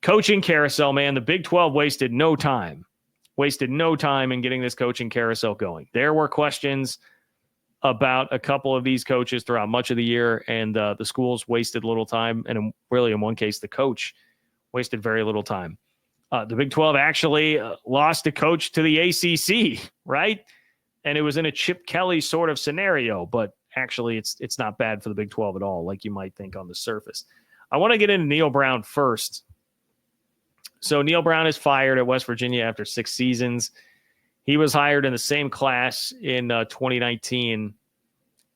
Coaching carousel, man. The Big 12 wasted no time in getting this coaching carousel going. There were questions about a couple of these coaches throughout much of the year, and the schools wasted little time. And really, in one case, the coach wasted very little time. The Big 12 actually lost a coach to the ACC, right? And it was in a Chip Kelly sort of scenario, but actually it's not bad for the Big 12 at all, like you might think on the surface. I want to get into Neal Brown first. So Neal Brown is fired at West Virginia after 6 seasons. He was hired in the same class in 2019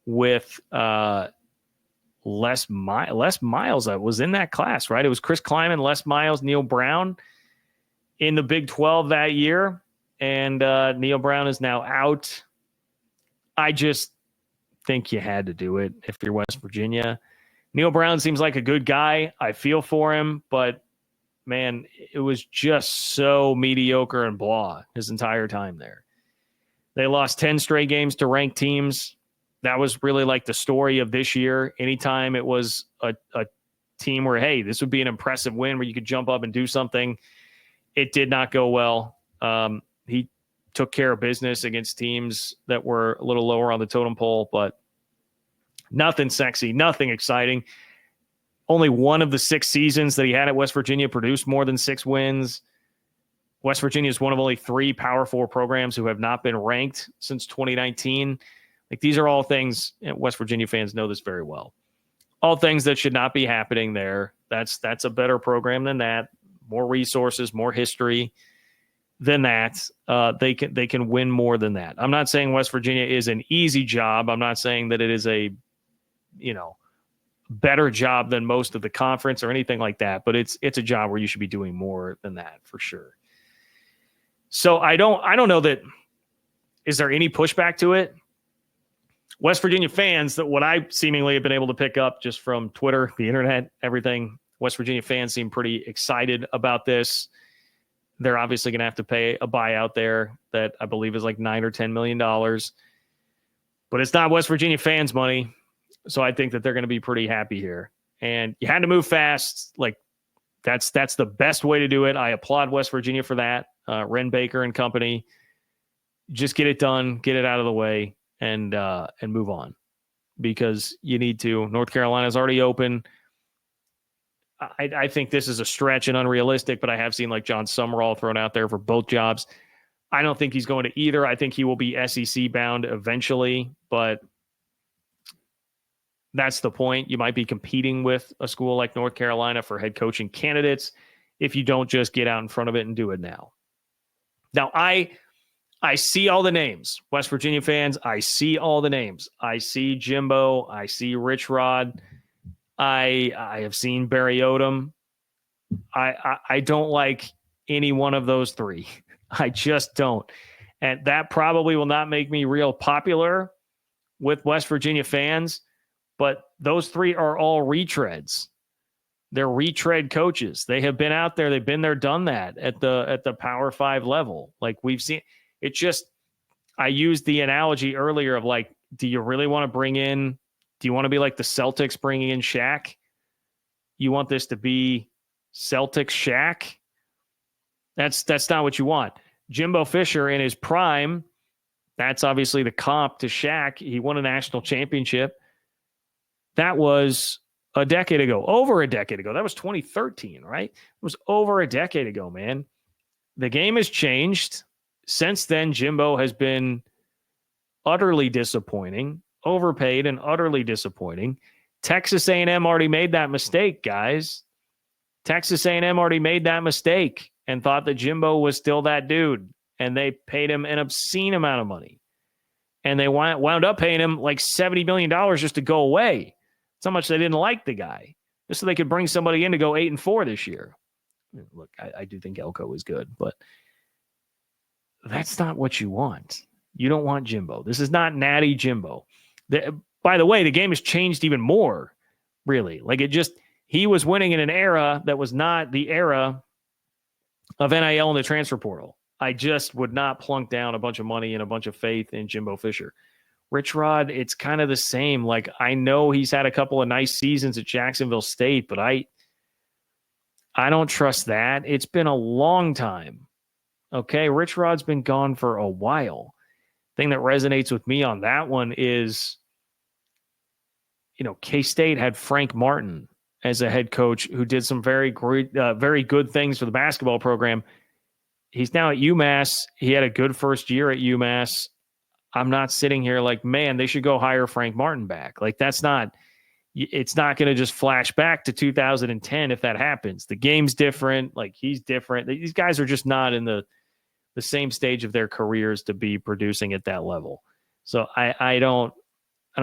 with Les Miles. That was in that class, right? It was Chris Kleiman, Les Miles, Neal Brown in the Big 12 that year. And Neal Brown is now out. I just think you had to do it if you're West Virginia. Neal Brown seems like a good guy. I feel for him, but man, it was just so mediocre and blah his entire time there. They lost 10 straight games to ranked teams. That was really like the story of this year. Anytime it was a team where, hey, this would be an impressive win where you could jump up and do something, it did not go well. He took care of business against teams that were a little lower on the totem pole, but nothing sexy, nothing exciting. Only one of the 6 seasons that he had at West Virginia produced more than 6 wins. West Virginia is one of only 3 Power 4 programs who have not been ranked since 2019. Like, these are all things, West Virginia fans know this very well. All things that should not be happening there. That's a better program than that. More resources, more history than that. They can win more than that. I'm not saying West Virginia is an easy job. I'm not saying that it is a, better job than most of the conference or anything like that, but it's a job where you should be doing more than that for sure. So I don't know that, is there any pushback to it? West Virginia fans, that what I seemingly have been able to pick up just from Twitter, the internet, everything, West Virginia fans seem pretty excited about this. They're obviously going to have to pay a buyout there that I believe is like $9 or $10 million, but it's not West Virginia fans' money. So I think that they're going to be pretty happy here. And you had to move fast. Like, that's the best way to do it. I applaud West Virginia for that. Ren Baker and company. Just get it done, get it out of the way, and move on. Because you need to. North Carolina's already open. I think this is a stretch and unrealistic, but I have seen like John Summerall thrown out there for both jobs. I don't think he's going to either. I think he will be SEC bound eventually, but that's the point. You might be competing with a school like North Carolina for head coaching candidates if you don't just get out in front of it and do it now. Now, I see all the names. West Virginia fans, I see all the names. I see Jimbo. I see Rich Rod. I have seen Barry Odom. I don't like any one of those 3. I just don't. And that probably will not make me real popular with West Virginia fans. But those 3 are all retreads. They're retread coaches. They have been out there. They've been there, done that at the Power 5 level. Like, we've seen it. Just, I used the analogy earlier of like, do you really want to do you want to be like the Celtics bringing in Shaq? You want this to be Celtics Shaq? That's not what you want. Jimbo Fisher in his prime, that's obviously the comp to Shaq. He won a national championship. That was a decade ago, over a decade ago. That was 2013, right? It was over a decade ago, man. The game has changed. Since then, Jimbo has been utterly disappointing, overpaid and utterly disappointing. Texas A&M already made that mistake, guys. Texas A&M already made that mistake and thought that Jimbo was still that dude, and they paid him an obscene amount of money. And they wound up paying him like $70 million just to go away. That's how much they didn't like the guy, just so they could bring somebody in to go 8-4 this year. Look, I do think Elko is good, but that's not what you want. You don't want Jimbo. This is not natty Jimbo. By the way, the game has changed even more, really. Like, he was winning in an era that was not the era of NIL and the transfer portal. I just would not plunk down a bunch of money and a bunch of faith in Jimbo Fisher. Rich Rod, it's kind of the same. Like, I know he's had a couple of nice seasons at Jacksonville State, but I I don't trust that. It's been a long time. Okay. Rich Rod's been gone for a while. Thing that resonates with me on that one is, K-State had Frank Martin as a head coach who did some very great, very good things for the basketball program. He's now at UMass. He had a good first year at UMass. I'm not sitting here like, man, they should go hire Frank Martin back. Like, it's not going to just flash back to 2010 if that happens. The game's different. Like, he's different. These guys are just not in the same stage of their careers to be producing at that level. So I don't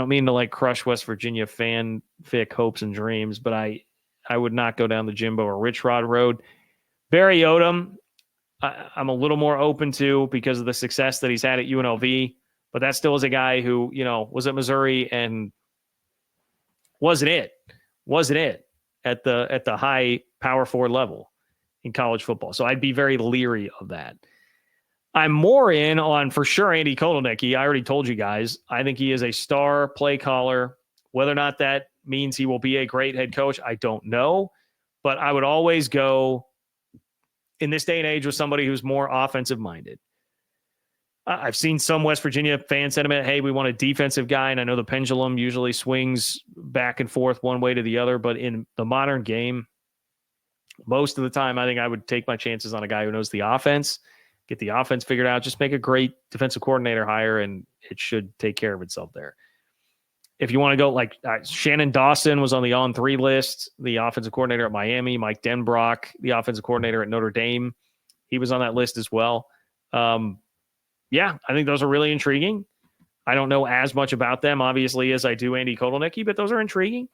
mean to like crush West Virginia fanfic hopes and dreams, but I would not go down the Jimbo or Rich Rod road. Barry Odom, I'm a little more open to because of the success that he's had at UNLV, but that still is a guy who, was at Missouri and wasn't it at the high power forward level in college football. So I'd be very leery of that. I'm more in on, for sure, Andy Kotelnicki. I already told you guys, I think he is a star play caller. Whether or not that means he will be a great head coach, I don't know. But I would always go in this day and age with somebody who's more offensive minded. I've seen some West Virginia fan sentiment, hey, we want a defensive guy. And I know the pendulum usually swings back and forth one way to the other. But in the modern game, most of the time, I think I would take my chances on a guy who knows the offense, get the offense figured out, just make a great defensive coordinator hire, and it should take care of itself there. If you want to go like Shannon Dawson was on the on-3 list, the offensive coordinator at Miami, Mike Denbrock, the offensive coordinator at Notre Dame, he was on that list as well. Yeah, I think those are really intriguing. I don't know as much about them, obviously, as I do Andy Kotelnicki, but those are intriguing.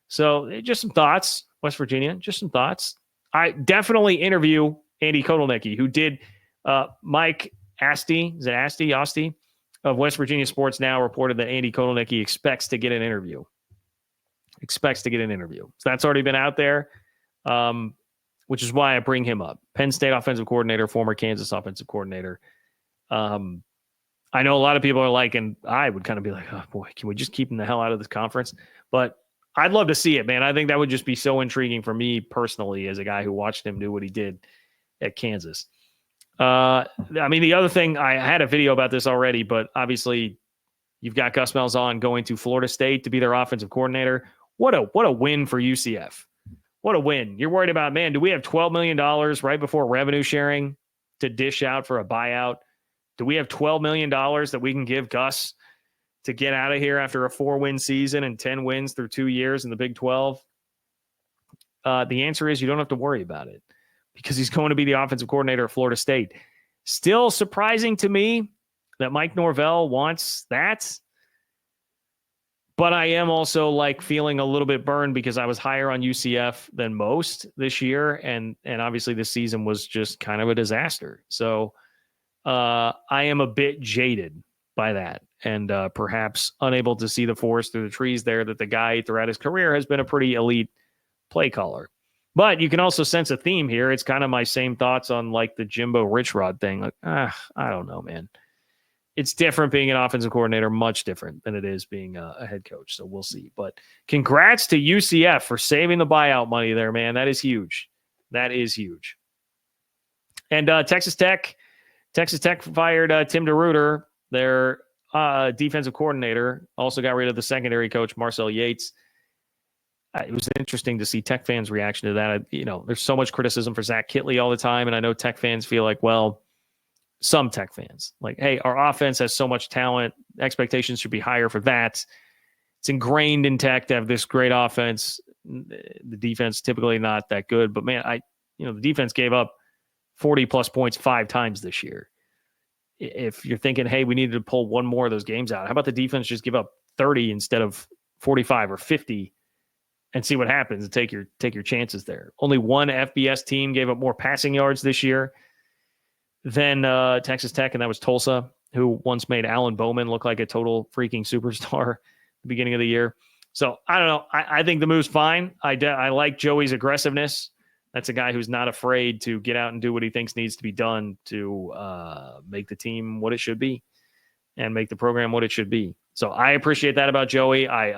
So just some thoughts, West Virginia, just some thoughts. I definitely interview Andy Kotelnicki, who did Mike Asti, is it Asti? Asti of West Virginia Sports Now reported that Andy Kotelnicki expects to get an interview. So that's already been out there, which is why I bring him up. Penn State offensive coordinator, former Kansas offensive coordinator. I know a lot of people are like, and I would kind of be like, oh boy, can we just keep him the hell out of this conference? But I'd love to see it, man. I think that would just be so intriguing for me personally as a guy who watched him do what he did at Kansas. I mean, the other thing, I had a video about this already, but obviously you've got Gus Malzahn going to Florida State to be their offensive coordinator. What a win for UCF. What a win. You're worried about, man, do we have $12 million right before revenue sharing to dish out for a buyout? Do we have $12 million that we can give Gus to get out of here after a 4-win season and 10 wins through 2 years in the Big 12? The answer is you don't have to worry about it because he's going to be the offensive coordinator at Florida State. Still surprising to me that Mike Norvell wants that. But I am also like feeling a little bit burned because I was higher on UCF than most this year. And obviously this season was just kind of a disaster. So I am a bit jaded by that and perhaps unable to see the forest through the trees there that the guy throughout his career has been a pretty elite play caller. But you can also sense a theme here. It's kind of my same thoughts on like the Jimbo Rich Rod thing. Like, I don't know, man. It's different being an offensive coordinator, much different than it is being a head coach. So we'll see. But congrats to UCF for saving the buyout money there, man. That is huge. That is huge. And Texas Tech fired Tim DeRuyter, their defensive coordinator. Also got rid of the secondary coach, Marcel Yates. It was interesting to see Tech fans' reaction to that. There's so much criticism for Zach Kittley all the time, and I know Tech fans feel like, well, some Tech fans, like, hey, our offense has so much talent. Expectations should be higher for that. It's ingrained in Tech to have this great offense. The defense typically not that good, but man, the defense gave up 40-plus points 5 times this year. If you're thinking, hey, we needed to pull one more of those games out, how about the defense just give up 30 instead of 45 or 50 and see what happens and take your chances there. Only one FBS team gave up more passing yards this year than Texas Tech, and that was Tulsa, who once made Alan Bowman look like a total freaking superstar at the beginning of the year. So I don't know. I think the move's fine. I like Joey's aggressiveness. That's a guy who's not afraid to get out and do what he thinks needs to be done to make the team what it should be and make the program what it should be. So I appreciate that about Joey. I